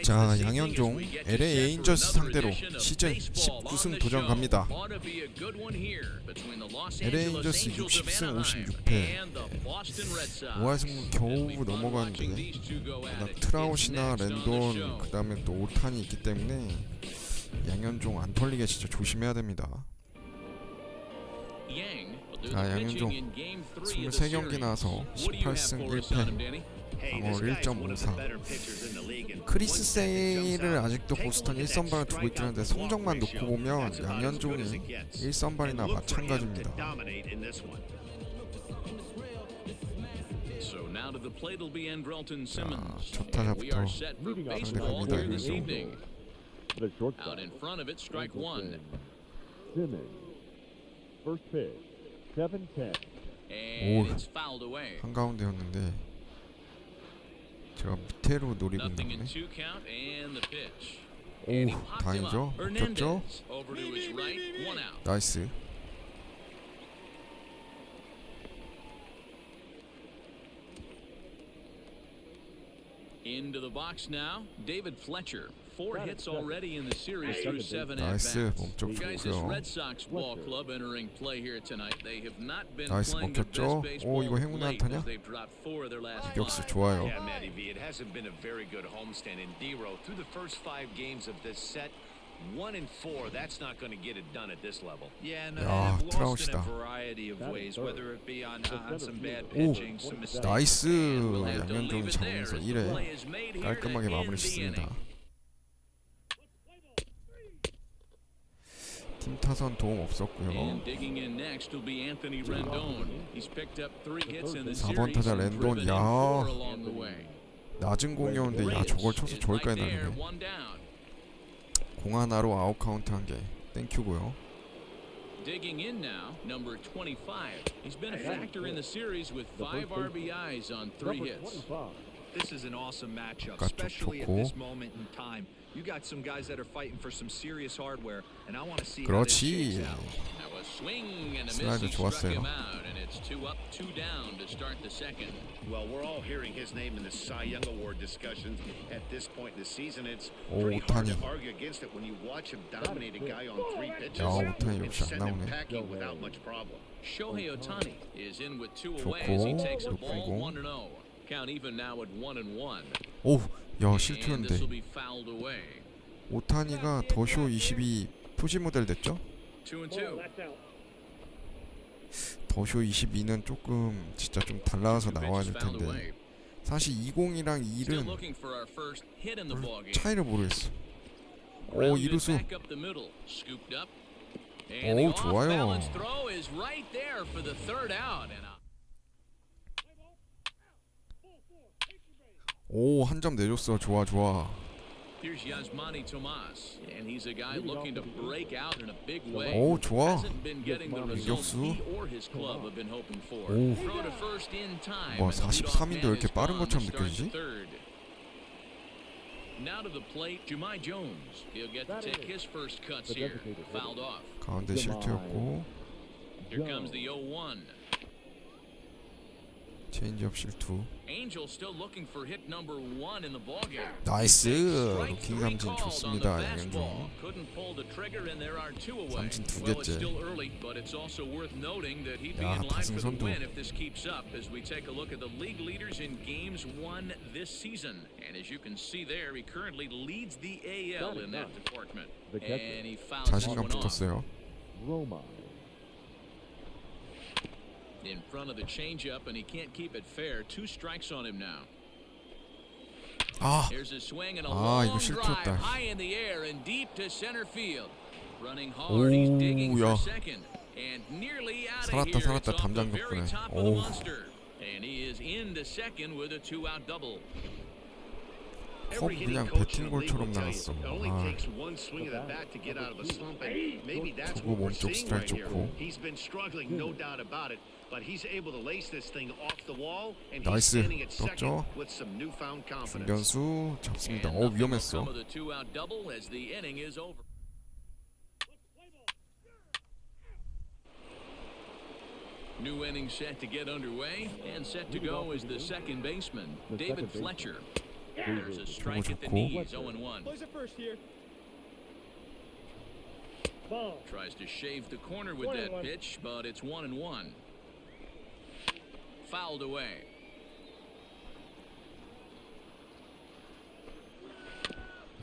자, 양현종 LA 에인저스 상대로 시즌 19승 도전 갑니다. LA 에인저스 60승 56패. 5할 승부 겨우 넘어가는데 워낙 트라웃이나 랜돈 그다음에 또 오탄이 있기 때문에 양현종 안 털리게 진짜 조심해야 됩니다. 자, 양현종 23경기 나와서 18승 1패 방어율 1.54. 크리스 세일을 아직도 보스턴 1선발을 두고 있긴 한데 성적만 놓고 보면 양현종이 1선발이나 마찬가지입니다. 자, 첫 타자부터 상대 갑니다. 양현종. 오, 한가운데였는데 제가 밑에로 노리고 있는데 오, 다행이죠? 먹혔죠? 나이스. Into the box now, David Fletcher. 4 hits already in the series through 7 나이스, 몸쪽 좋고요. Red Sox ball club entering play here tonight. They have not been 나이스, playing the 먹혔죠? best 오, baseball 이거 행운 안타냐? they've dropped 4 of their last 5. 유격수 좋아요. Yeah, Matty V, it hasn't been a very good homestand in D-Row. Through the first 5 games of this set, 1-4, that's not going to get it done at this level. Yeah, and 야, they've lost in a 트라우시다. variety of ways, whether it be on some bad 오, pitching, some mistakes. 나이스. 양현종이 잡으면서 1회 깔끔하게 마무리 짓습니다. 팀 타선 도움 없었고요. 4번 타자 랜돈. 야, 낮은 공이었는데 야, 저걸 쳐서 저기까지 날리네. 공 하나로 아웃 카운트 한 개 땡큐고요. Digging in now, number 25. He's been a factor in the series with 5 RBIs on 3 hits. This is an awesome matchup, 바깥쪽 especially at 좋고. this moment in time. You got some guys that are fighting for some serious hardware, and I want to see how this 그렇지. shakes out. Now a swing and a miss. 슬라이드 He struck 좋았어요. him out, and it's 2 up, 2 down to start the second. Well, we're all hearing his name in the Cy Young Award discussions at this point in the season. It's 오, pretty hard 오타니. to argue against it when you watch him dominate a guy on 3 pitches 야, 오타니 and 역시 안 send him 나오네. packing without much problem. Shohei Ohtani is in with 2 away as he 좋고, takes a 높은 ball 공. 1-0. Count even now at 1-1. 오, 야, And 실투였는데. this will be fouled away. 오타니가 더쇼 22 표지 모델 됐죠? 2-2. 더쇼 22는 조금 진짜 좀 달라서 나와야 될 텐데 사실 20이랑 Still 1은 looking for our first hit in the ball game. 차이를 모르겠어. 오, Grounded 이루수. back up the middle, scooped up. And the 오, 좋아요. off-balance throw is right there for the 3rd out. And 오, 한 점 내줬어. 좋아, 좋아. here's Yasmani Tomas, and he's a guy looking to break out in a big way. 오, 좋아. Hasn't been getting the results 유격수. he or his club have been hoping for. 오. Throw to first in time. 와, and the leadoff 43인데 왜 man 이렇게 is 빠른 gone 것처럼 to start 느껴지지? the 3rd. Now to the plate, Jumai Jones. He'll get to take his first cuts here. Fouled off. 가운데 실투였고 Here comes the 0-1. 체인지업 실투. Angel still looking for hit number 1 in the ballgame. 나이스. 루킹 삼진 좋습니다. 양현종. Couldn't pull the trigger and there are 2 away. 삼진 두 Well, it's 개째. still early, but it's also worth noting that he'd be 야, in line for the 다승선도. win if this keeps up as we take a look at the league leaders in games won this season. And as you can see there, he currently leads the AL in that department. And he fouls this 자신감 one off. 붙었어요. In front of the changeup, and he can't keep it fair. 2 strikes on him now. 아, Here's a swing and a 아, 이거 long 실투였다. drive high in the air and deep to center field. Running hard, he's digging 야. for second and nearly out of 살았다, here. It's 살았다. off the 담장 very 덕분에. top of the 오우. monster, and he is into second with a 2-out double. 컵 그냥 배팅볼처럼 나갔어. Only 아, takes one swing of the bat to get out of a slump, and maybe that's 저거 what we're 몸쪽 seeing 스타일 right here. 좋고. He's been struggling, no doubt about it, but he's able to lace this thing off the wall, and he's 나이스. standing at second 떴죠? with some newfound confidence. 중견수 잡습니다. And 오, nothing will 위험했어. come of the 2-out double as the inning is over. New inning set to get underway, and set to go is the second baseman, David Fletcher. There's a strike at the 좋고. knees, 0-1. Plays it first here. Tries to shave the corner with that pitch, but it's 1-1. Fouled away.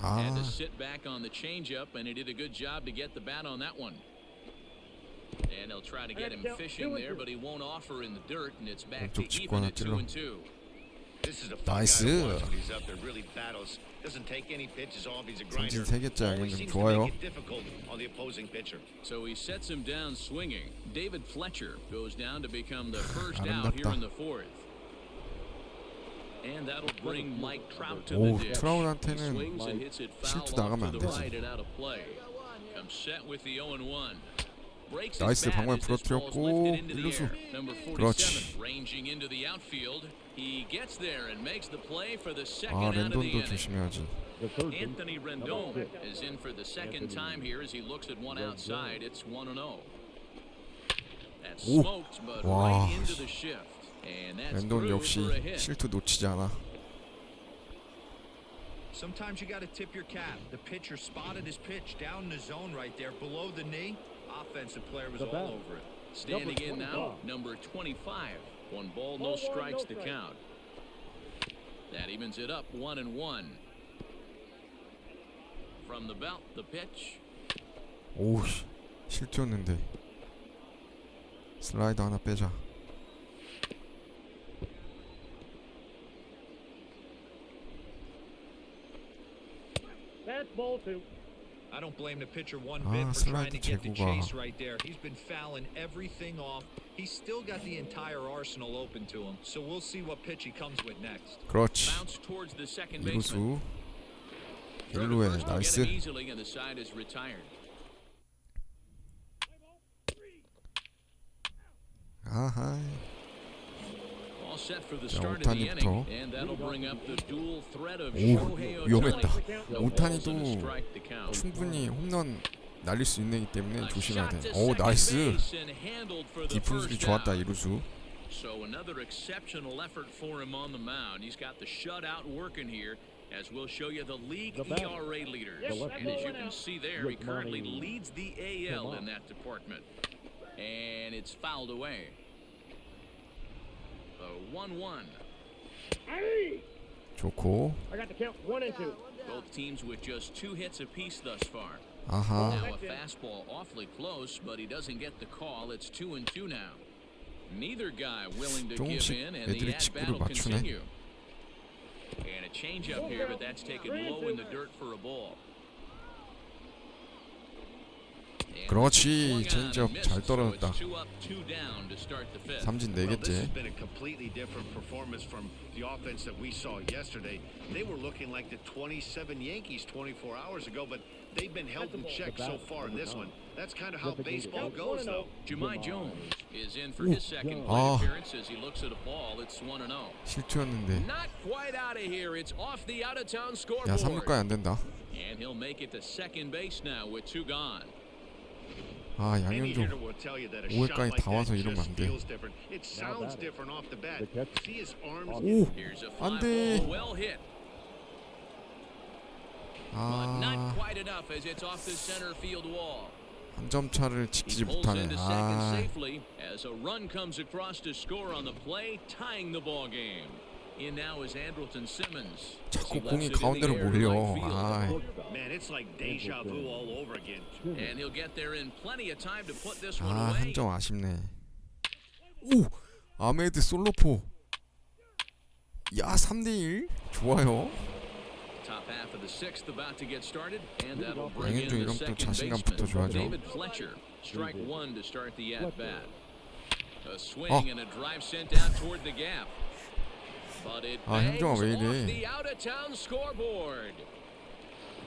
Had to sit back on the changeup, and he did a good job to get the bat on that one. And they'll try to get him fishing there, but he won't offer in the dirt, and it's back to even at 2-2. This is a fun guy to watch when he's up there. Really battles. Doesn't take any pitches off. He's a grinder. 삼진 3개째 Always 좀 seems to 좋아요. make it difficult on the opposing pitcher. So he sets him down swinging. David Fletcher goes down to become the first out here in the fourth. And that'll bring Mike Trout to the 오, dish. He 트라우트한테는 swings and hits it foul 실투 off 나가면 to 안 the 되지. right and out of play. Comes set with the 0-1. Breaks his 나이스, bat 방망이 as this ball's 부러뜨렸고, lifted into the 일루수. air. Number 47 그렇지. ranging into the outfield. He gets there and makes the play for the second 아, out of the 렌돈도 inning. 조심해야지. Anthony Rendon is in for the second time here as he looks at one outside. It's 1-0. That's 오. smoked, but 와. right into the shift. And that's 렌돈 through 역시 for a hit. 실투 놓치지 않아. Sometimes you got to tip your cap. The pitcher spotted his pitch down in the zone right there below the knee. Offensive player was all over it. Standing in now, number 25. 1 ball, no strikes to count. That evens it up 1-1. From the belt, the pitch. 오우, 실투였는데. 슬라이더 하나 빼자. That's ball 2. I don't blame the pitcher one 아, bit for trying 슬라이드 to get the 제구가. chase right there. He's been fouling everything off. He's still got the entire arsenal open to him. So we'll see what pitch he comes with next. 그렇지. Bounce towards the second baseman. 이루수. Throw to 일루에 first, will get 나이스. him easily, and the side is retired. 아하. All set for the 자, start of the inning, 오타니부터. and that'll bring up the dual threat of 오, Shohei 위험했다. Ohtani. No balls and a 오타니도 strike to count. 충분히 홈런 날릴 수 있는 기 때문에 A 조심해야 shot 돼. to 오, second 나이스. base and handled for the 깊은 수비 first 좋았다, out. 이루수. So another exceptional effort for him on the mound. He's got the shutout working here, as we'll show you the league ERA leaders. And as you can see there, he currently leads the AL in that department. And it's fouled away. So 1-1. 좋고. I got the count 1 and 2. Both teams with just 2 hits apiece thus far. 아하. Now a fastball awfully close, but he doesn't get the call. It's 2-2 now. Neither guy willing to give 조금씩 in, and the 애들이 at-bat 직구를 will 맞추네. continue. And a changeup here, but that's taken low in the dirt for a ball. And 그렇지. swung on 체인지업 and missed, 잘 so 떨어졌다. it's 2 up, 2 down to start the fifth. 삼진 Well, this has 4개째. been a completely different performance from the offense that we saw yesterday. They were looking like the 27 Yankees 24 hours ago, but they've been held in check so far in this one. That's kind of how baseball goes, though. Jemai Jones is in for his second plate 아. appearance as he looks at a ball. It's 1-0. 실투였는데. Not quite out of here. It's off the out-of-town 야, scoreboard. 3루까지 안 된다. And he'll make it to second base now with 2 gone. 아, Any hitter 양현종. will tell you that a 5회까지 shot like 다 와서 that 이러면 just 안 돼. feels different. It sounds different off the bat. See his arms. 오, Here's a fly 안 돼. ball, well hit, but not 아, quite enough as it's off the center field wall. 한 점 차를 He 지키지 pulls 못하네. into second 아, safely as a run comes across to score on the play, tying the ball game. In now is Andrelton Simmons. 자꾸 He lets 공이 it in the 가운데로 air to 몰려. right field. 아, Man, it's like deja vu all over again. And he'll get there in plenty of time to put this one 아, away. 한 점 아쉽네. 오, 아메드 솔로포. 야, 3대1. 좋아요. Top half of the sixth about to get started, and that'll bring in 양현종 the 이러면 또 second 자신감 baseman, 붙어줘야죠. David Fletcher. Strike 1 to start the at-bat. A swing and a drive sent out toward the gap. But it 아, bangs 현종아 왜 off 이래? the out-of-town scoreboard.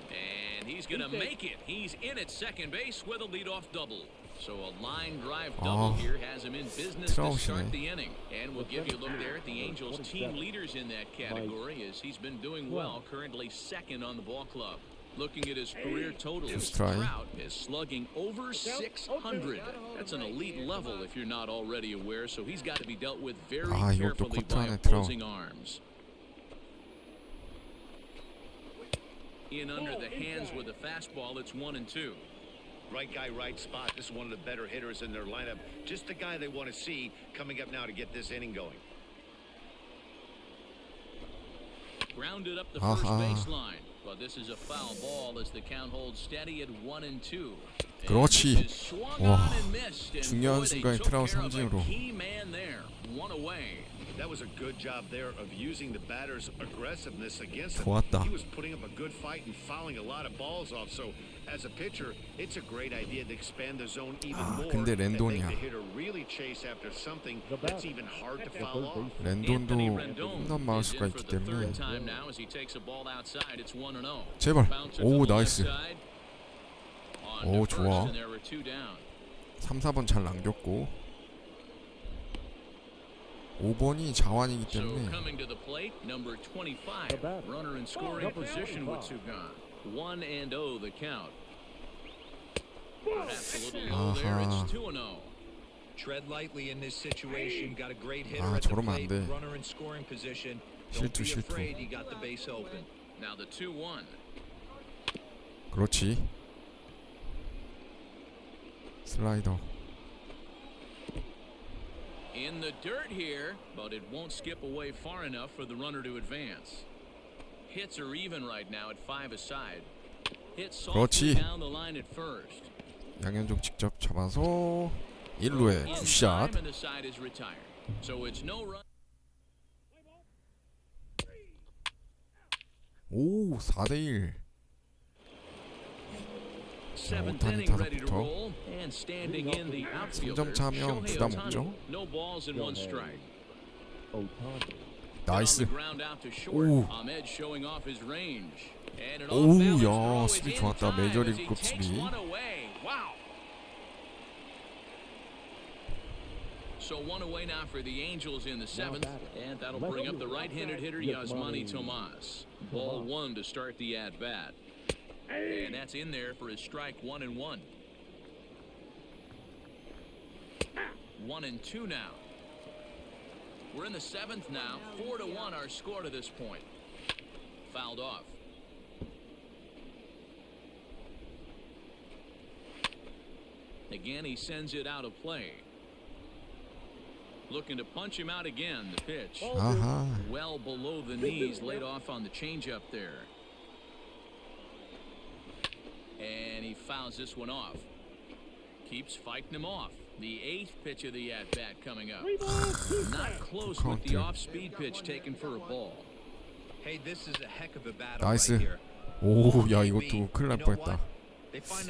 And he's going to make it. He's in at second base with a leadoff double. So a line drive double here has him in business to start 트라우시네. the inning. And we'll give you a look there at the Angels team leaders in that category as he's been doing well, currently second on the ball club. Looking at his career totals, try. Trout is slugging over 600. That's an elite level if you're not already aware, so he's got to be dealt with very 아, 이것도 carefully 커트 by 안에 들어. opposing arms. In under the hands with a fastball, it's 1-2. Right guy, right spot. This is one of the better hitters in their lineup. Just the guy they want to see coming up now to get this inning going. Grounded up the first baseline, but this is a foul ball as the count holds steady at 1-2. 그렇지. 와, 중요한 순간에 트라우 삼진으로. That was a good job there of using the batter's aggressiveness against him. 좋았다. He was putting up a good fight and fouling a lot of balls off. So as a pitcher, it's a great idea to expand the zone even more 근데 and make 렌돈이야. the hitter really chase after something that's even hard to foul off. 렌돈도 홈런 맞을 수가 있기 때문에. 제발. 오, 나이스. 오, 좋아. 3, 4번 잘 남겼고 5번이 자완이기 때문에 number 25, runner in scoring position with two gone. 1-0 the count. Perhaps a little low there. It's 2-0. Tread lightly in this situation. Got a great hitter at the 저러면 안 plate. 돼. Runner in scoring position. Don't be afraid. You got the base open. Now the 2-1. 그렇지. 슬라이더. In the dirt here, but it won't skip away far enough for the runner to advance. Hits are even right now at 5 aside. Hit softly down the line at first. 양현종 직접 잡아서 1루에 굿샷. So it's no run. 오, 4대1. 7th inning ready to roll and standing in the outfielder. 3점 차면 부담 없죠? No balls and one strike. 나이스. 오. 오우, 야, 수비 좋았다. 메이저리그급 수비. So one away now for the Angels in the 7th, and that'll bring up the right-handed hitter Yasmani Tomas. Ball 1 to start the at-bat. And that's in there for his strike 1-1. 1-2 now. We're in the 7th now. 4-1 our score to this point. Fouled off. Again, he sends it out of play. Looking to punch him out again. The pitch. Well below the knees, laid off on the changeup there. And he fouls this one off. Keeps fighting him off. The 8th pitch of the at-bat coming up. Not close with the off-speed pitch taken for a ball. Hey, this is a heck of a battle 나이스. right here. 오, 야, 이것도 큰일 날 뻔했다.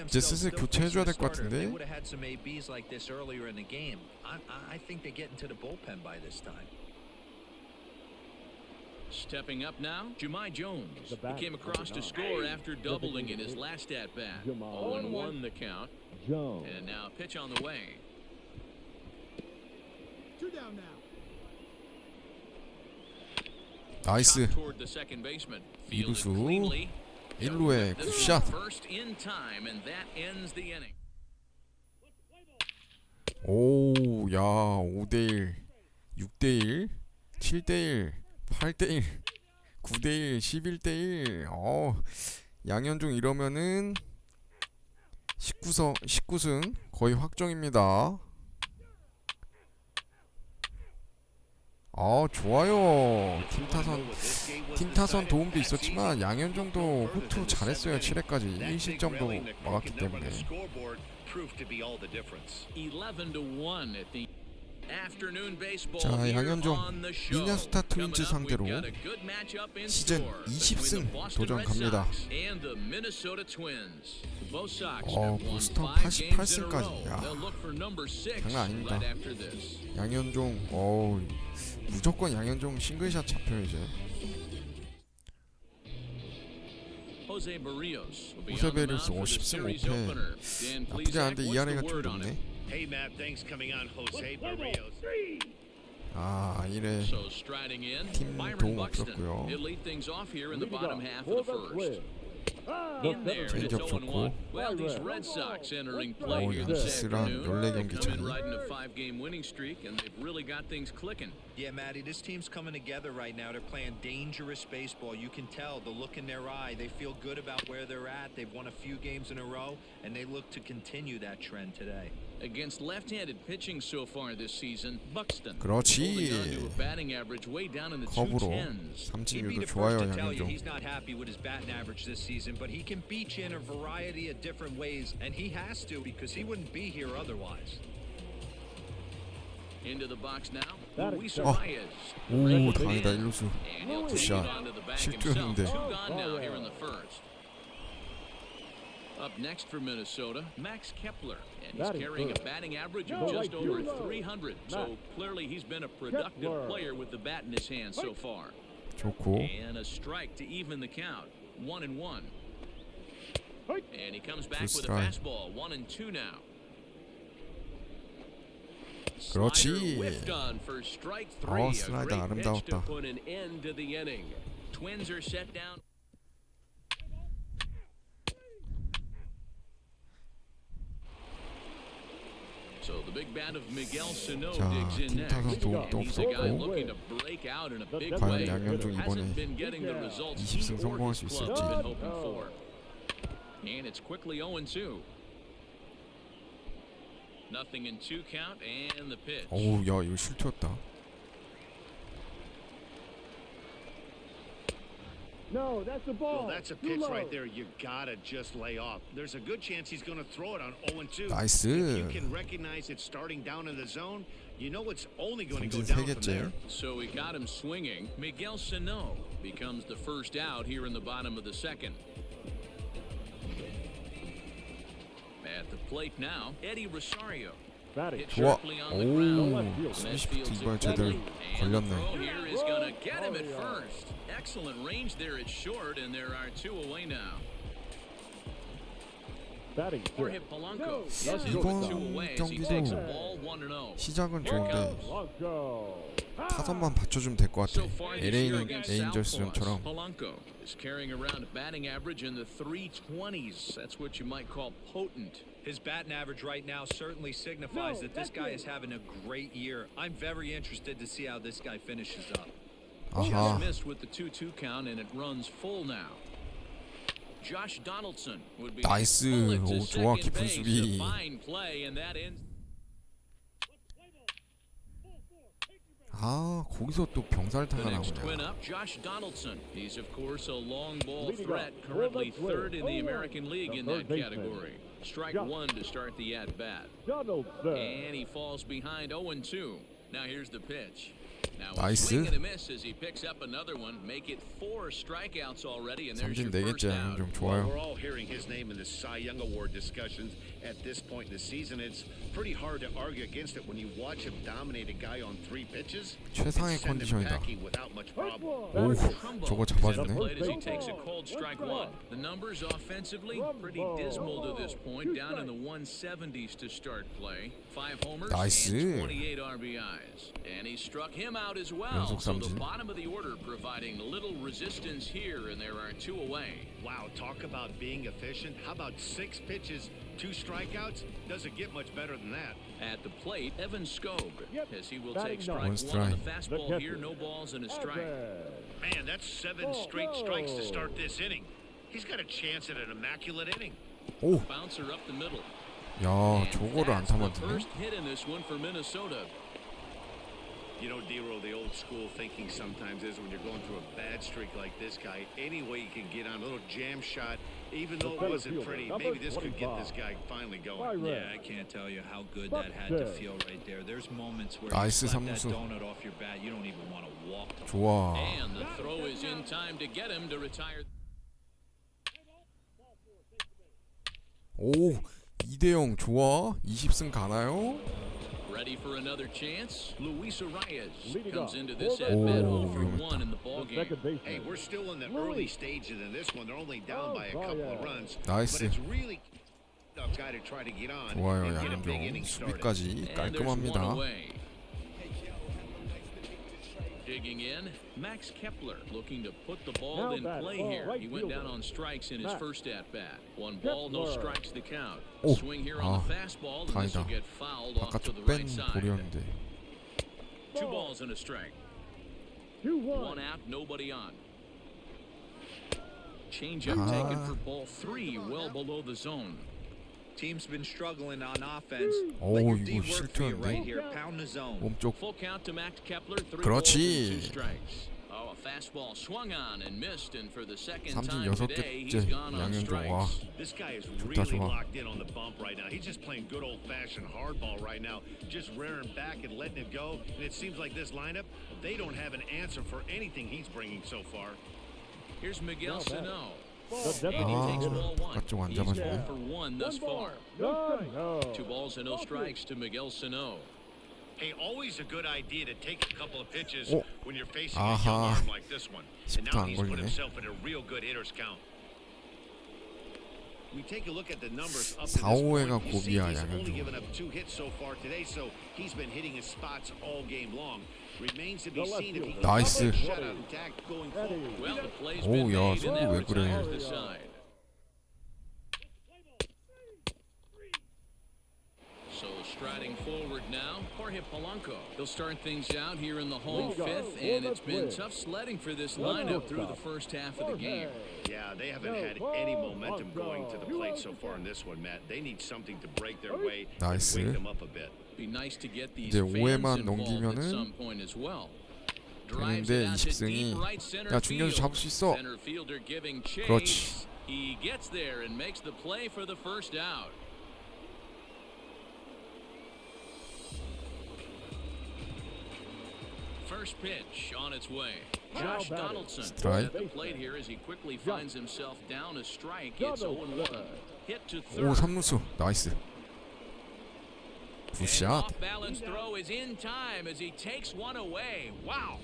이제 슬슬 교체해줘야 될 것 같은데. They would have had some ABs like this earlier in the game. I think they get into the bullpen by this time. Stepping up now, Jahmai Jones. He came across to score after doubling in his last at-bat. 0-1 the count. And now a pitch on the way. 2 down now. 나이스. Toward the second baseman. Fielded 이루수 cleanly. 1루에 굿샷. First in time, and that ends the inning. 오, 야, 5대1, 6대1, 7대1, 8대1, 9대1, 11대1. 양현종 이러면은 19승 거의 확정입니다. 좋아요. 팀 타선 도움도 있었지만 양현종도 호투 잘했어요. 7회까지 1실점도 막았기 때문에. 11-1 at the afternoon baseball. 자, 양현종 미네소타 트윈즈 상대로 시즌 20승 도전 갑니다. 보스턴 88승까지. 야, 장난 아닙니다. 양현종, 무조건 양현종 싱글샷 잡혀요 이제. 호세 베리우스 10승 5패. 나쁘지 않은데 ERA가 좀 높네. 이래 팀 도움 없었고요. In there, and it's 체인지업 0-1. 좋고. Well, these Red Sox entering play 오, here this 양키스랑 afternoon. 14경기 Come in 차이. riding a 5-game winning streak, and they've really got things clicking. Yeah, Matty, this team's coming together right now. They're playing dangerous baseball. You can tell the look in their eye. They feel good about where they're at. They've won a few games in a row, and they look to continue that trend today. Against left-handed pitching so far this season, Buxton 그렇지. holding on to a batting average way down in the 컵으로 210s. He'd be 삼진율도 the 좋아요, first to tell you 양현종. he's not happy with his batting average this season, but he can beat you in a variety of different ways, and he has to because he wouldn't be here otherwise. Into the box now, That Luis is- Reyes. 오, 다행이다 1루수. And he'll take 굿샷. it onto the bag 실투였는데. himself. 2 gone now here in the first. Up next for Minnesota, Max Kepler, and he's That is carrying a good. batting average No, of just like over you. 300. So clearly he's been a productive Kepler. player with the bat in his hand so far. 좋고. And a strike to even the count. 1-1. And he comes back with a strike. fastball. 1-2 now. 그렇지. Slider whiffed on for strike 3. A 슬라이더 great pitch to 아름다웠다. put an end to the inning. Twins are set down. So the big bat of Miguel Sano 자, digs in next. 팀타선도 And 또 he's a guy 없었고. looking to break out in a big 과연 way. 양현종 이번에 Hasn't been getting the results 20승 he or 성공할 his 수 club 있을지. have been hoping for. And it's quickly 0-2. Nothing in 2 count and the pitch. 어우, 야, 이거 실투였다. No, that's the ball. Well, that's a Too pitch low. right there. You gotta just lay off. There's a good chance he's going to throw it on 0-2. 나이스. If you can recognize it starting down in the zone, you know it's only going to go 삼진 down from 3개째. there. So we got him swinging. Miguel Sano becomes the first out here in the bottom of the second. At the plate now, Eddie Rosario. Batting. Hit 좋아. sharply on the ground. 오, Smith 스미시프트 fields it 이번에 제대로 quickly, and the throw 걸렸네. here is going to get him at first. Excellent range there at short, and there are 2 away now. Batting. Jorge Polanco is in with 이번 2 away as he 경기도 takes a ball 1-0. 시작은 Here it 좋은데 comes. Blanco. 타선만 받쳐주면 될 것 같아. So far this year LA는 against 레인저스전처럼. Southpaws, Polanco is carrying around a batting average in the 320s. That's what you might call potent. His batting average right now certainly signifies that this guy is having a great year. I'm very interested to see how this guy finishes up. Just 아하. missed with the 2-2 count, and it runs full now. Josh Donaldson would be 나이스. bullet to 오, 좋아, second 깊은 base. 수비. A fine play, and that ends. 아, 거기서 또 The 병살타가 next twin 나오냐. up, Josh Donaldson. He's of course a long ball Leading threat, off, currently Robert third in the Wade. American League The in third that baseman. category. Strike Josh. 1 to start the at bat. Donaldson. And he falls behind 0-2. Now here's the pitch. Now a 나이스. swing and a miss as he picks up another one. Make it 4 strikeouts already, and there's your 삼진 first 4개째 out. 양현종 Well, 좋아요. we're all hearing his name in the Cy Young Award discussions at this point in the season. It's pretty hard to argue against it when you watch him dominate a guy on 3 pitches. 최상의 and send him 컨디션이다. packing without much problem. 오, Trumbo 저거 is at the 잡아주네. plate as he takes a cold strike 1. The numbers offensively pretty dismal to this point, down in the 170s to start play. 5 homers 나이스. and 28 RBIs. And he struck him out as well. 연속 So the 삼진. bottom of the order providing little resistance here, and there are 2 away. Wow, talk about being efficient. How about 6 pitches, 2 strikeouts? Doesn't get much better than that. At the plate, Evan Skobe, as he will Batting take ninth. strike 1 on the One fastball The here. catcher. No balls and a strike. Man, that's 7 straight strikes to start this inning. He's got a chance at an immaculate inning. 오, Bouncer up the middle. 야, And 저거를 that's the 안타만 드네. first hit in this one for Minnesota. You know, Dero, the old school thinking sometimes is when you're going through a bad streak like this guy, any way you can get on a little jam shot, even though it wasn't pretty, maybe this could get this guy finally going. Yeah, I can't tell you how good that had to feel right there. There's moments where you 나이스 slap that 삼루수. donut off your bat, you don't even want to walk to 좋아. And the throw is in time to get him to retire. 오, 2대0 좋아. 20승 가나요? Ready for another chance? Luis Reyes Leading comes off. into this Oh, at bat oh, 0 for 1 in the ball The game. second baseman. Hey, we're still in the early stages in this one. They're only down by a couple of runs. 나이스. But it's really tough guy to try to get on 좋아요, and get a big 양현종. inning started. 수비까지 And there's 1 깔끔합니다. away. Digging in, Max Kepler looking to put the ball Now in batting, play ball, here. right He went down fielder. on strikes in his Max. first at bat. One ball, no Kepler. strikes the count. 오, Swing here on 아, the fastball, and this will 다행이다. get fouled off to the 바깥쪽 right 뺀 side. 볼이었는데. Two balls and a strike. 2-1. One out, nobody on. Changeup Ah. taken for ball three, well below the zone. Team's been struggling on offense. 오, Let your 이거 D work for you 실투였네. right here. Pound the zone. 몸쪽. Full count to Max Kepler. Three 그렇지. balls and two strikes. Oh, a fastball swung on and missed, and for the second 삼진 time today, he's 6개째 gone on 양현종. 와, strikes. This guy is 좋다, really 좋아. locked in on the bump right now. He's just playing good old-fashioned hardball right now, just rearing back and letting it go. And it seems like this lineup, they don't have an answer for anything he's bringing so far. Here's Miguel Now batting. Sano. The And he deputy takes Ah, ball one. 바깥쪽 안 He's 잡아주네. 0 for 1 thus far. No strike. No. Two balls and no strikes to Miguel Sano. Hey, always a good idea to take a couple of pitches 오. when you're facing a young 아하. arm like this one. And 쉽도 now 안 he's put 걸리네. himself in a real good hitter's count. We take a look at the numbers up to this 4, 5회가 point. You see 고비야, he's only 양현종. given up 2 hits so far today, so he's been hitting his spots all game long. Remains to be The left seen if he can 나이스. keep that shutout intact going forward. Well, the play's 오, been 야, made, and that 왜 그래. retires the side. So striding forward now, Jorge Polanco. He'll start things out here in the home fifth, and it's been tough sledding for this lineup through the first half of the game. Yeah, they haven't had any momentum going to the plate so far in this one, Matt. They need something to break their way and 나이스. wake them up a bit. Be nice to get these 이제 fans 5회만 involved at 넘기면은 some point as well. Drives 되는데 it out to 20승이 deep right center 야, 중견수 field. 잡을 수 있어. Center fielder giving chase. 그렇지. He gets there and makes the play for the first out. First pitch on its way. Josh batting. Donaldson Strike. at the plate here as he quickly finds himself down a strike. It's 0-1. Hit to 오, third. 3루수. 나이스. An 굿샷. off-balance throw is in time as he takes one away. Wow.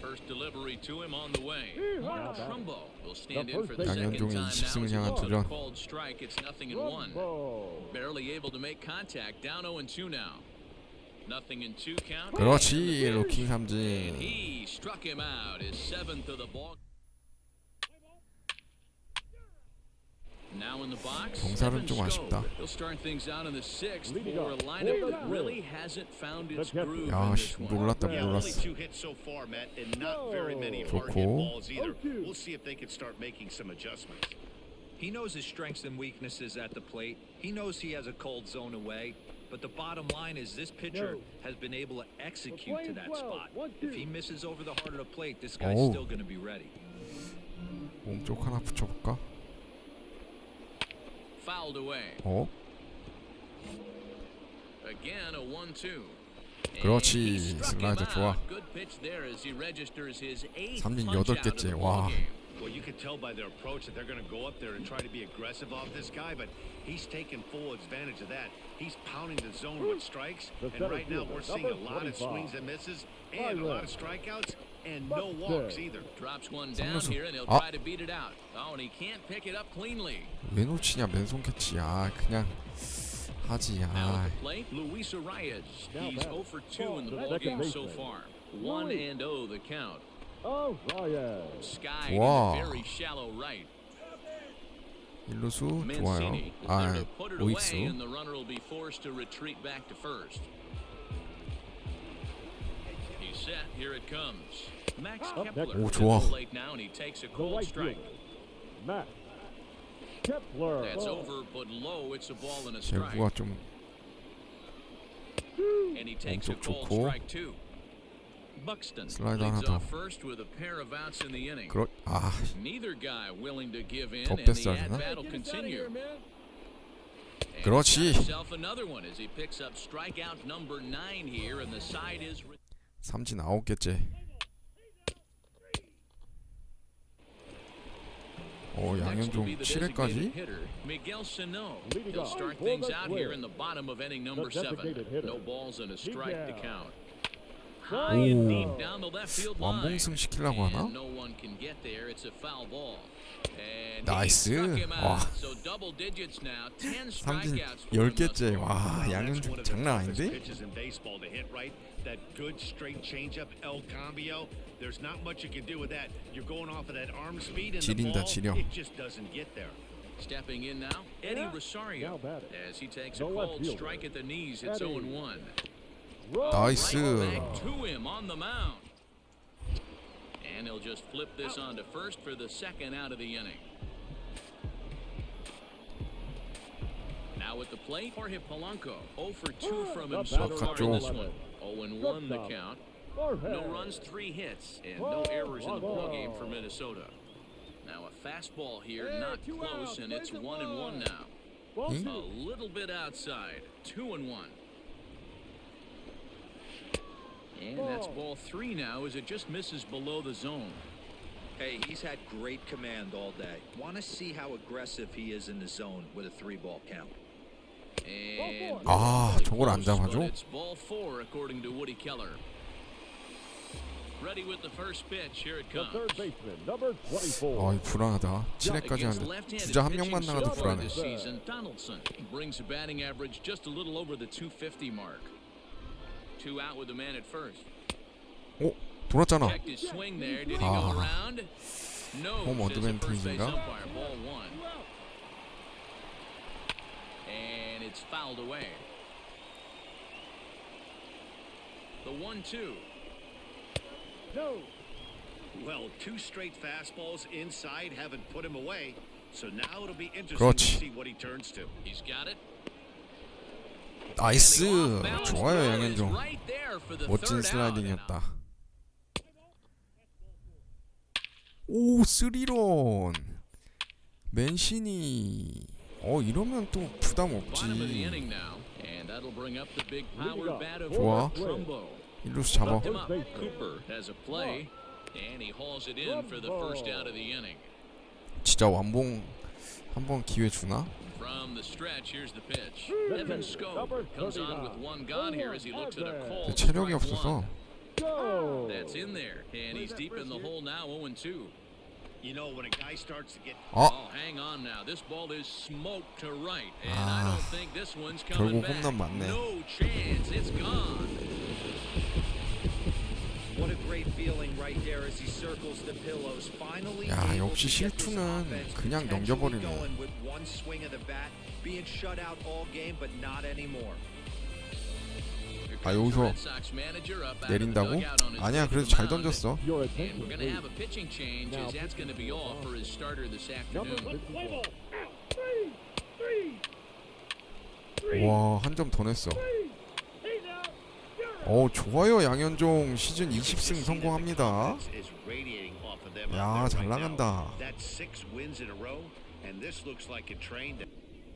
First delivery to him on the way. Trumbo will stand in for the second 양현종이 time now 20승을 as he 향한 looks at a 도전. called strike. It's 0-1. Barely able to make contact. Down 0-2 now. 0-2 count. 그렇지. And the pitch. 루킹 And 삼진. he struck him out. His 7th of the ball. Now in the box. 경살은 좀 Evan 아쉽다. Scope. He'll start things out in the 6th Leading for a off. lineup that really hasn't found its The groove 야, in 씨, this one. 놀랐다, Yeah, only 놀랐어. 2 hits so far, Matt, and not very many hard hit 좋고. balls either. Okay. We'll see if they can start making some adjustments. He knows his strengths and weaknesses at the plate. He knows he has a cold zone away. But the bottom line is this pitcher has been able to execute to that spot. If he misses over the heart of the plate, this guy's Oh. still going to be ready. 몸쪽 하나 붙여볼까? Fouled away. 어? Again a 1-2. 그렇지. And he struck him 슬라이더 좋아. out. Good pitch there as he registers his 8th 삼진 punch out of 8개째. the 와. ballgame. Well, you can tell by their approach that they're going to go up there and try to be aggressive off this guy, but he's taking full advantage of that. He's pounding the zone with strikes, The and right now we're seeing a number lot of 25. swings and misses, and a lot of strikeouts, and no walks either. Drops one down 삼루수. here and he'll 아. try to beat it out. Oh, and he can't pick it up cleanly. 왜 놓치냐, 맨손 캐치. 아, 그냥 하지. Now 아, at the plate, Luis Reyes. Now He's back. 0 for 2 in the Second ballgame so baseman. far. 1-0 the count. Oh, Reyes. Sky Wow. in the very shallow right. 1루수 좋아요. Mancini is there 아, to put it away, 오익수. and the runner will be forced to retreat back to first. He's set. Here it comes. Max Kepler 오, at 좋아. the plate now, and he takes a The cold right strike. fielder. Matt. Kepler. That's Ball. over, but low. It's a ball and a strike. 제구가 좀 And he takes a 엄청 cold 좋고. strike too. Buxton 슬라이더 leads 하나 더. off first with a pair of outs in the inning. 그렇. 아, Neither guy willing to give in, 더 and the 뺐어야 되나? at-bat will continue. And 그렇지. he's got himself another one as he picks up strikeout number 9 here, and the side is. 삼진 9개째. Next will be 양현종 the 7회까지. designated hitter, Miguel Sano. Leading He'll off start for things the out Twins. here in the bottom of inning number The 7. designated hitter, No balls and a strike to Miguel. count. High and 오. deep down the left field line. 완봉승 시키려고 하나? And no one can get there. It's a foul ball. And 나이스. he struck him out. 와. So double digits now. 10 삼진 strikeouts for him thus 10개째. far. 와, That's one 양현종 of the 장난 toughest 아닌데? pitches in baseball to hit right. That good straight changeup, El Cambio. There's not much you can do with that. You're going off of that arm speed and the 지린다, ball, 지려. it just doesn't get there. Stepping in now, Eddie Rosario, as he takes a The left cold fielder. strike at the knees. It's Eddie. 0-1. 나이스. Right back to him on the mound. And he'll just flip this on to first for the second out of the inning. Now at the plate, Jorge Polanco, 0 for 2 from him so far in this one. 0-1 the count. No runs, 3 hits, and no errors in the ballgame for Minnesota. Now a fastball here, not close, and it's 1-1 now. A little bit outside, 2-1. And that's ball 3 now as it just misses below the zone. Hey, he's had great command all day. Want to see how aggressive he is in the zone with a 3-ball count. And 저걸 안 잡아줘? it's ball 4 according to Woody Keller. Ready with the first pitch. Here it The comes. third baseman, number 24. 불안하다. 7회까지 Against 하는데 left-handed 주자 한 pitching 명만 so 나가도 far 불안해. this season, Donaldson brings a batting average just a little over the 250 mark. 2 out with the man at first. 돌았잖아. Checked his swing there. Did he 아. go around? No. 홈 says the first base 어드밴티지인가? umpire. Ball 1. And it's fouled away. The 1-2. No. Well, 2 straight fastballs inside haven't put him away. So now it'll be interesting 그렇지. to see what he turns to. He's got it. 나이스. And the off-balance 좋아요, throw is 양현종. right there for the 멋진 third out. 슬라이딩이었다. 오, 3런. 맨시니. 이러면 또 부담 없지. Bottom of the inning now, and that'll bring up the big power bat of 좋아. Trumbo. 일루수 잡아. Hooked him up. Cooper has a play, and he hauls it in for the first out of the inning. 진짜 완봉 한번 기회 주나? From the stretch, here's the pitch. Evan Scope comes on with 1 gone here as he looks at a call. 체력이 없어서. Go. That's in there, and he's deep in the hole now, 0-2. You know, when a guy starts to get Oh, hang on now. This ball is smoked to right, and I don't think this one's coming 결국 back. 홈런 맞네. No chance. It's gone. What a great feeling right there as he circles the pillows. Finally 야, able 역시 to get this 실투는 offense 그냥 potentially 넘겨버리네. going with one swing of the bat, being shut out all game, but not anymore. 여기서 내린다고? 아니야, 그래도 잘 던졌어. Your And attention, we're going to please. have a pitching change as that's going to be all for his starter this Number afternoon. 54. 와, 한 점 더 냈어. 좋아요, 양현종. 시즌 20승 성공합니다. 야, 잘 나간다. That's 6 wins in a row, and this looks like a train that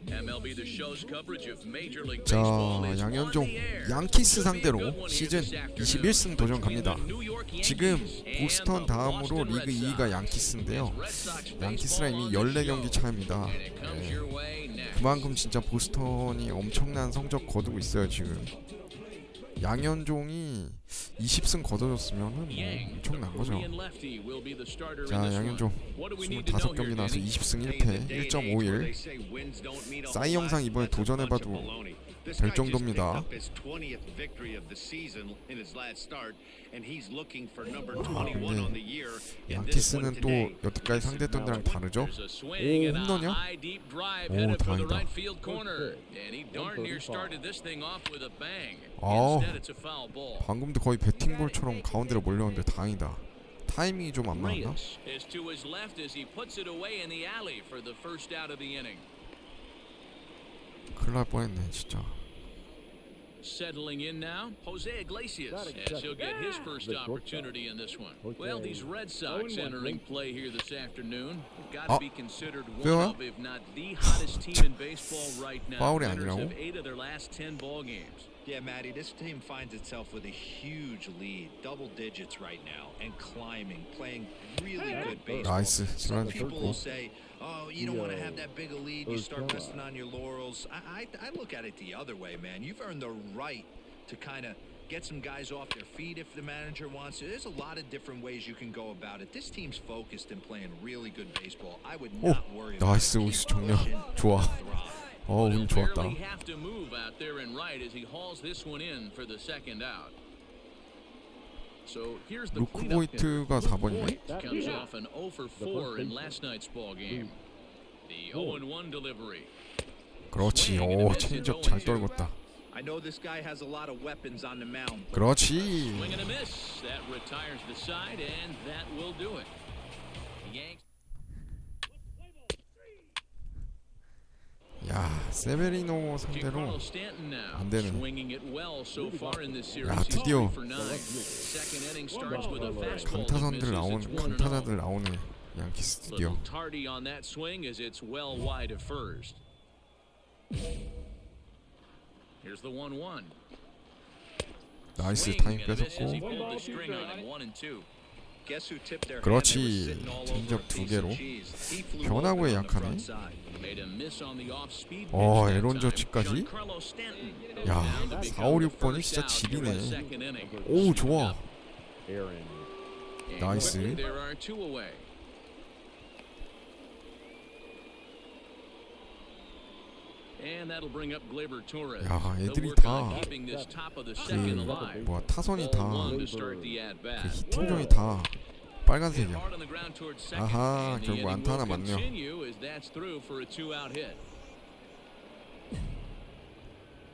MLB The Show's coverage of Major League 자, Baseball is on 양현종 the air. 양키스 Should be a 상대로 good one here 시즌 this afternoon 21승 도전 between 갑니다. the New York 지금 Yankees and 보스턴 the 다음으로 Boston 리그 Red 2위가 Sox. 양키스인데요. Red Sox 양키스랑 baseball 이미 on the 14경기 show. 차입니다. And it comes your way next. 그만큼 진짜 보스턴이 엄청난 성적 거두고 있어요, 지금. 양현종이 20승 거둬줬으면 엄청난 거죠. 자, 양현종 25경기 나와서 20승 1패 1.51. 싸이 영상 이번에 도전해봐도 될 정도입니다. 근데 양키스는 또 여태까지 상대했던 데랑 다르죠? 오, 홈런이야? 오, 다행이다. 방금도 거의 배팅볼처럼 가운데로 몰려오는데 다행이다. 타이밍이 좀 안 맞나? 큰일 날 뻔했네 진짜. Settling in now, Jose Iglesias, as he'll get his first opportunity in this one. Well, these Red Sox entering play here this afternoon have got to be considered one of, if not the hottest team in baseball right now. Winners of 8 of their last 10 ball games. Yeah, Matty, this team finds itself with a huge lead, double digits right now, and climbing, playing really good baseball. 나이스. Some people will say, oh, you don't want to have that big a lead, you start resting on your laurels. I look at it the other way, man. You've earned the right to kind of get some guys off their feet if the manager wants to. There's a lot of different ways you can go about it. This team's focused and playing really good baseball. I would not worry about 나이스. 우스 정면 좋아. 운 좋았다. Have to move out there and right as he hauls this one in for the second out. So here's the 루크 cleanup hitter. 보이트가 4번이네. Comes off an 0 for 4 in last night's ball game. The 0-1 delivery. 그렇지. 오, 체인지업 잘 떨궜다. I know this guy has a lot of weapons on the mound. 그렇지. Swing and a miss. That retires the side, and that will do it. Yanks. 야, 세베리노 상대로 Giancarlo Stanton now. 안 되네. Swinging it well so far in this series. 야, He's 드디어 3 for 9. Second inning starts with a fastball that 강타선들 misses. 나오는 It's 1-0. 강타자들 나오네. 양키스 드디어. Little tardy on that swing as it's well wide of first. Here's the 1-1. 나이스 Swing 타임 and a miss as he 뺏었고. pulled the string on him. 1-2. Guess who tipped their hand? 그렇지. They were sitting all over 체인지업 a 두 piece 개로. of cheese. He flew 변화구에 open on the 약하네. front side. Made a miss on the off-speed pitch 어, that 에런 time. 저치까지? Giancarlo Stanton goes 야, down to 4, become 5, the 6번이 first 진짜 out here in the 질이네. second inning. 오, 좋아. Aaron. And 나이스. quickly there are 2 away. And that'll bring up Gleyber Torres. 야, They'll 애들이 work 다 on keeping this top of the second alive. 뭐야, 타선이 Ball 다 1 to start the at 그 bat. 히팅종이 다 빨간색이야. Hard on the ground towards second. 아하, And the 결국 inning 안타 하나 will 맞네요. continue as that's through for a 2-out hit.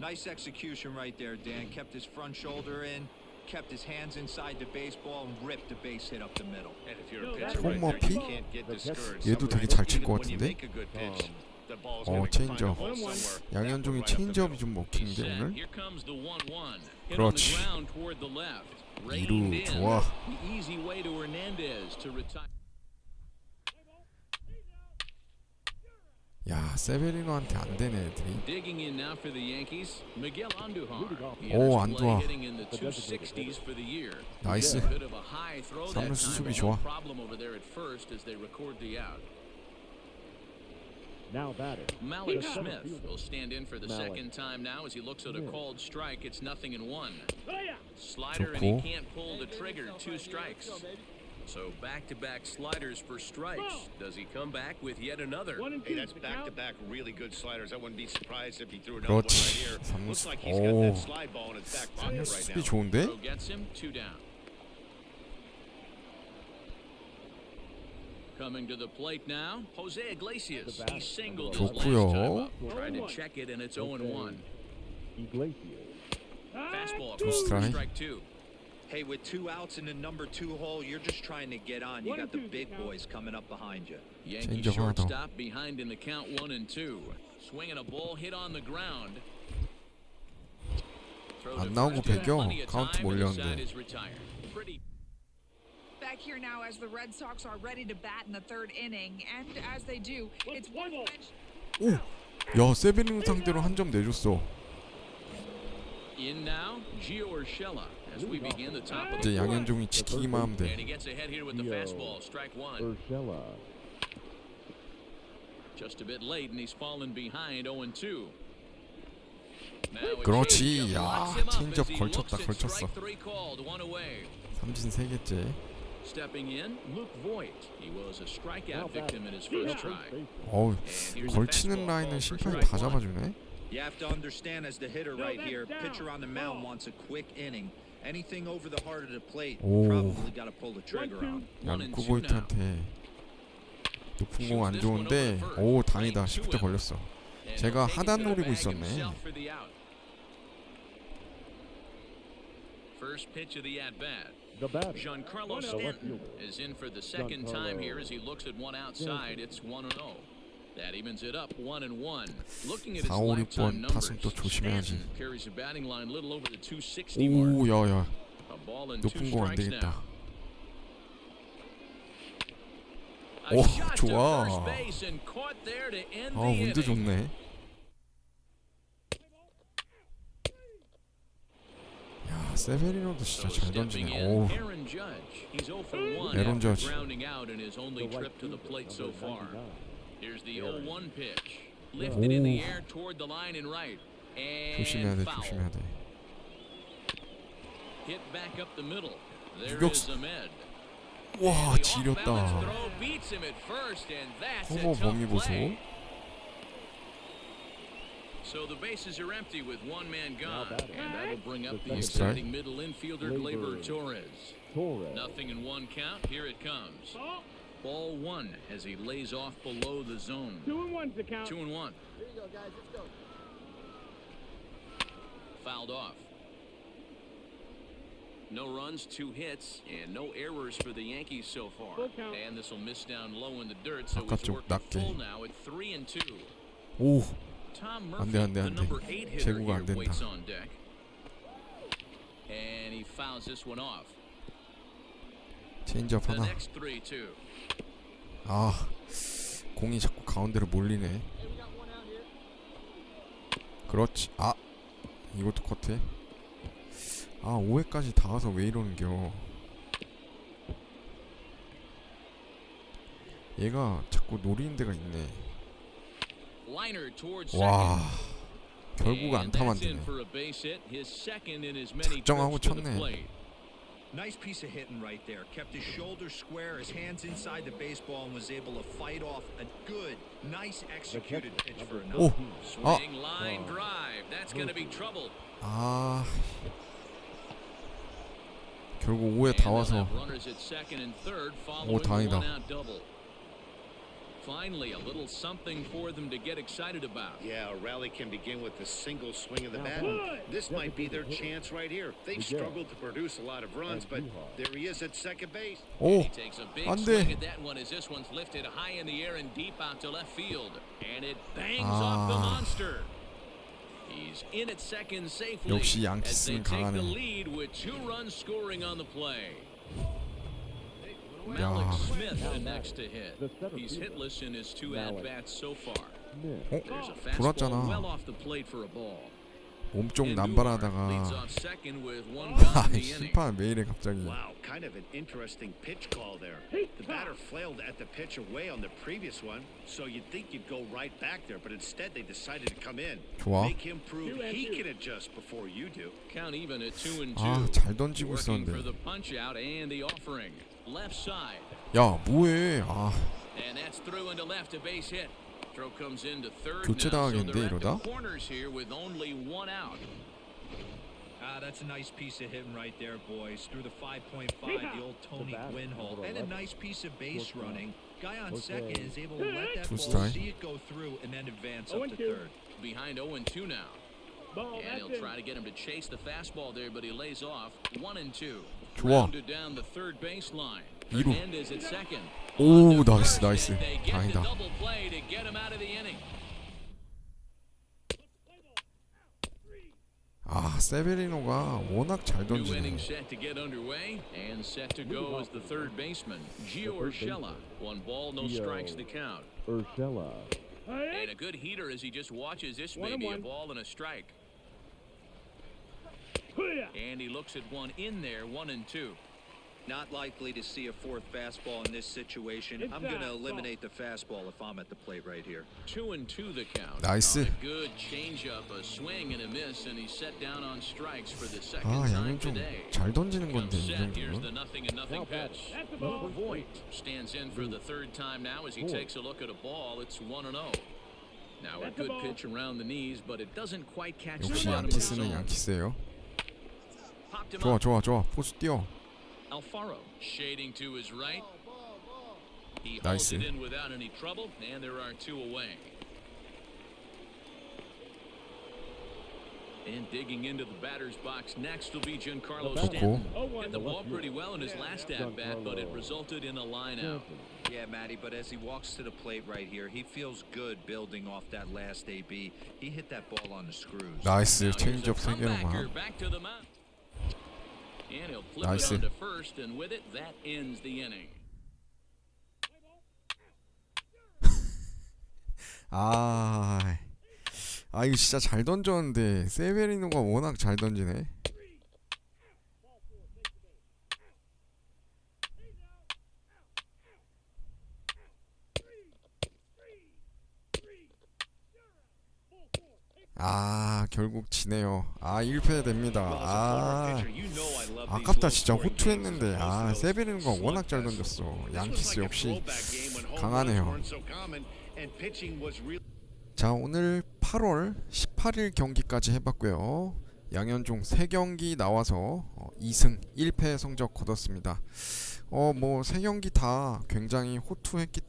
Nice execution right there, Dan. Kept his front shoulder in, kept his hands inside the baseball, and ripped the base hit up the middle. And if you're a pitcher 톰 right there, you 머피? can't get discouraged. 얘도 되게 Sometimes 잘 칠 것 even when you 같은데? make a good pitch, the ball's 어, gonna find a 체인지업. hole somewhere. 양현종이 Right up the 체인지업이 middle. 좀 먹히는데 Set. 오늘. Here comes the 1-1. Hit on the 그렇지. ground toward the left. 이루 Reined in. 좋아. The easy way to Hernandez to retire. 야, 세베리노한테 안 되네 애들이. Digging in now for the Yankees, Miguel Andujar. He 오, enters play 안두아. hitting in the 260s for the year. 나이스. A bit of a high throw that 삼루수 time, 수비 but 좋아. no problem over there at first as they record the out. Now batter. Malik Smith will stand in for the Malik. second time now as he looks at a called strike. It's 0-1. Oh, Slider and 좋고. he can't pull the trigger. 2 strikes. So back-to-back sliders for strikes. Does he come back with yet another? Hey, that's back-to-back really good sliders. I wouldn't be surprised if he threw another one right 그렇지. here. Looks 삼루수. like he's got 오, that slide ball in his back pocket 삼루수 right 수비 now. 좋은데? Throw gets him 2 down. Coming to the plate now, Jose Iglesias. He singled his last 좋고요. time up. Tried to check it, and it's 0-1. Iglesias. Fastball, Two strike. strike 2. Hey, with 2 outs in the number 2 hole, you're just trying to get on. You got the big boys coming up behind you. Yankee Change of heart, though. shortstop behind in the count 1-2. Swinging a ball hit on the ground. Throw to 안 나오고 first, and 배겨. plenty of 카운트 time, and the 몰렸는데. side is retired. Pretty. Back here now as the Red Sox are ready to bat in the 3rd inning, and as they do, it's worth mentioning. 오, 야, 세베리노 상대로 한 점 내줬어. In now, Gio Urshela as we begin the top of 이제 the 4th. 양현종이 지키기만 하면 And 돼. he gets ahead here with the fastball, strike 1. Urshela. Just a bit late, and he's fallen behind 0-2. Now a 그렇지. changeup 야, locks him up 체인지업 as he looks 걸쳤다, at 걸쳤어. strike 3 called, 1 away. 삼진 3개째. Stepping in, Luke Voigt. He was a strikeout victim in his first try. 어우, And here's a 걸치는 fastball 라인을 called for 심판이 strike 다 1. 잡아주네. You have to understand, as the hitter right here, pitcher on the mound wants a quick inning. Anything over the heart of the plate, 오. probably got to pull the trigger on. 야, 1-2 루크 보이트한테 높은 공 안 좋은데, 오, 다행이다. 10대 걸렸어. And 제가 he'll take it 하단 to the 노리고 bag 있었네. himself for the out. First pitch of the at-bat. The batter. Giancarlo The left Stanton fielder. is in for the second time here as he looks at one outside. It's 1-0. That evens it up 1-1. Looking at his 4, 5, lifetime 6번 numbers, 타순 또 조심해야지. Stanton carries a batting line a little over the 260 mark. 오, 야, 야, A ball and 2 높은 공 안 strikes 되겠다. now. A 오, shot to 좋아. first base and caught there to end 아, the 운도 inning. 좋네. 야, 세베리노도 진짜 So 잘 stepping 던지네. in, 오, Aaron Judge. He's 0 for 1 Aaron after Judge. grounding out in his only trip to the plate so far. Here's the 0-1 pitch. 오, Lifted in the air toward the line and right. 조심해야 And 돼, foul. 조심해야 돼. Hit back up the middle. There 유격수. is Ahmed. 와, The 지렸다. off-balance throw beats him at first, and that's a 커버 tough 범위 보소. play. So the bases are empty with one man gone, batting. and that'll bring up the Nice exciting middle infielder Gleyber Torres. Torres. Nothing in one count. Here it comes. Ball one as he lays off below the zone. 2-1's the count. 2-1. Here you go, guys. Let's go. Fouled off. No runs, 2 hits, and no errors for the Yankees so far. Full count. And this will miss down low in the dirt, so 바깥쪽 it's working 낮게. full now at 3-2. 오, Tom 안 Murphy, 돼, 안 돼, the 안 돼. number 8 hitter 제구가 here, 안 된다. waits on deck. And he fouls this one off. 체인지업 The 하나. next 3-2. 아, 공이 자꾸 가운데로 몰리네. Hey, we got one out here. 그렇지. 아, 이것도 컷해. 아, 5회까지 다 와서 왜 이러는겨. 얘가 자꾸 노리는 데가 있네. Liner towards 와, second. 결국 And 안타 that's in 만드네. for a base hit, his second in as many 작정하고 trips to the 쳤네. plate. Nice piece of hitting right there. Kept his shoulders square, his hands inside the baseball, and was able to fight off a good, nice executed pitch for an 오, out. 아, Swing line drive. That's going to be trouble. 아, 결국 5회 다 And they'll 와서. have runners at second and third following 오, the 다행이다. one-out double. Finally, a little something for them to get excited about. Yeah, a rally can begin with a single swing of the Now bat. good. This might be their chance right here. They've Miguel. struggled to produce a lot of runs, but there he is at second base. 오, He takes a big 안 swing 돼. at that one as this one's lifted high in the air and deep out to left field. And it bangs 아. off the monster. He's in at second safely 역시 as they 양키스는 take the 강하네. lead with 2 runs scoring on the play. 야, Malik Smith the next to hit. He's hitless in his 2 at-bats so far. Smith. There's a 돌았잖아. fastball well off the plate for a ball. 몸 좀 Leads 남발하다가. off second with 1 gone in the inning. 심판 왜 이래 갑자기. Wow, kind of an interesting pitch call there. The batter flailed at the pitch away on the previous one, so you'd think you'd go right back there, but instead they decided to come in. 좋아. Make him prove he can adjust before you do. Count even at 2-2. 아, 잘 던지고 Working for 있었는데. the punch out and the offering. Left side. 야, 뭐해. 아, And that's through into left, a base hit. Throw comes into third 교체 now, so 당하겠는데, they're at 이러다? the corners here with only 1 out. That's a nice piece of hitting right there, boys. Through the 5.5, the old Tony batter, Gwynn hole. number And a 11. nice piece of base Fourth running. Guy on Okay. second is able to let that Two ball strike. see it go through and then advance up to 0-2. third. Behind 0-2 now. Ball, And he'll that's try it. to get him to chase the fastball there, but he lays off 1-2. 좋아. Grounded down the third baseline. 이루. Hernandez at second. 오, On to 나이스, first, 나이스. and they get the 다행이다. double play to get him out of the inning. 아, 세베리노가 워낙 잘 New inning 던지네. set to get underway and set to go as the third baseman, Gio Urshela. 1 ball, no strikes to count. Urshela. And a good heater as he just watches this may be a 1-1. ball and a strike. And he looks at one in there, 1-2. Not likely to see a fourth fastball in this situation. It's I'm going to that eliminate the fastball if I'm at the plate right here. 2-2 the count. 나이스. On a good changeup, a swing and a miss, and he's set down on strikes for the second 아, time 양은 좀 today. 잘 던지는 Comes 건데, 이 set. Here's the 정도면. 0-0 pitch. That's the ball. Voigt stands in for the third time now as he takes a look at a ball. It's 1-0. Now a That's the good ball. pitch around the knees, but it doesn't quite catch the 역시 bottom of the 양키스는 zone. 양키스예요. Popped him 좋아, up. 좋아, 좋아. 포수 뛰어. Alfaro shading to his right. He Nice. holds it in without any trouble, and there are 2 away. And digging into the batter's box next will be Giancarlo Cool. Stanton. Oh, one. Hit the ball pretty well in his last at-bat, but it resulted in a line-out. Yeah, Matty, but as he walks to the plate right here, he feels good building off that last AB. He hit that ball on the screws. 나이스. Now here's a 체인지업 3개로만. comebacker back to the mound. And he'll flip Nice. it on to first, and with it, that ends the inning. 아, 아, 이거 진짜 잘 던졌는데 세베리노가 워낙 잘 던지네. 아, 결국 지네요. 아, 1패 됩니다. 아, 아깝다. 진짜 호투했는데. 아, 세베리노가 워낙 잘 던졌어. 양키스 역시 강하네요. 자, 오늘 8월 18 18일 경기까지 해봤고요. 양현종 3경기 나와서 2승 1패 성적 거뒀습니다. 뭐 3경기 다 굉장히 호투했기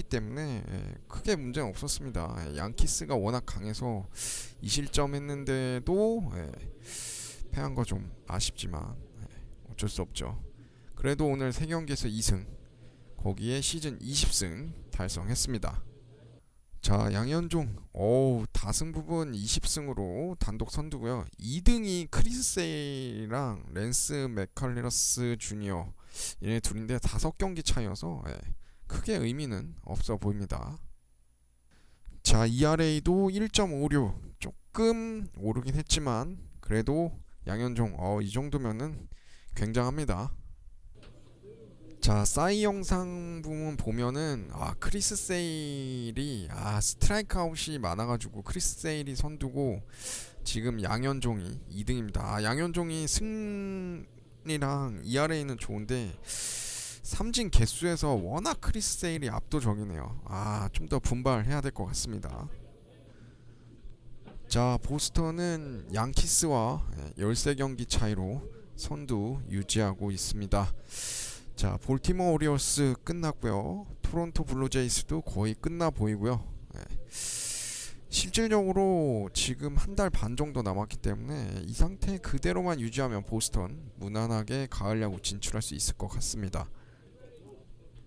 때문에 크게 문제는 없었습니다. 양키스가 워낙 강해서 2실점 했는데도 패한 거 좀 아쉽지만 어쩔 수 없죠. 그래도 오늘 3경기에서 2승, 거기에 시즌 20승 달성했습니다. 자, 양현종 다승 부분 20승으로 단독 선두고요. 2등이 크리스 세이랑 랜스 맥칼리러스 주니어, 얘네 둘인데 5경기 차이여서 크게 의미는 없어 보입니다. 자, ERA도 1.56, 조금 오르긴 했지만 그래도 양현종 이 정도면은 굉장합니다. 자, 싸이 영상 부분 보면은 크리스 세일이 스트라이크 아웃이 많아가지고 크리스 세일이 선두고 지금 양현종이 2등입니다. 양현종이 승리랑 ERA는 좋은데 삼진 개수에서 워낙 크리스 세일이 압도적이네요. 좀 더 분발해야 될 것 같습니다. 자, 보스턴은 양키스와 13경기 차이로 선두 유지하고 있습니다. 자, 볼티모어 오리올스 끝났고요. 토론토 블루제이스도 거의 끝나 보이고요. 실질적으로 지금 한 달 반 정도 남았기 때문에 이 상태 그대로만 유지하면 보스턴 무난하게 가을 야구 진출할 수 있을 것 같습니다.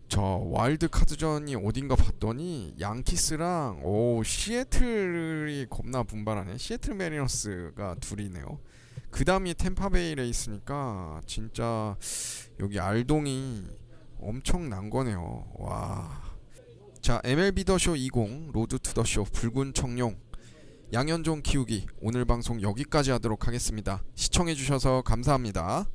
저 와일드 카드전이 어딘가 봤더니 양키스랑 시애틀이 겁나 분발하네. 시애틀 메리너스가 둘이네요. 그 다음이 템파베이 레이스니까 진짜 여기 알동이 엄청난 거네요. 와. 자, MLB 더쇼 20 로드 투 더쇼 붉은 청룡 양현종 키우기 오늘 방송 여기까지 하도록 하겠습니다. 시청해주셔서 감사합니다.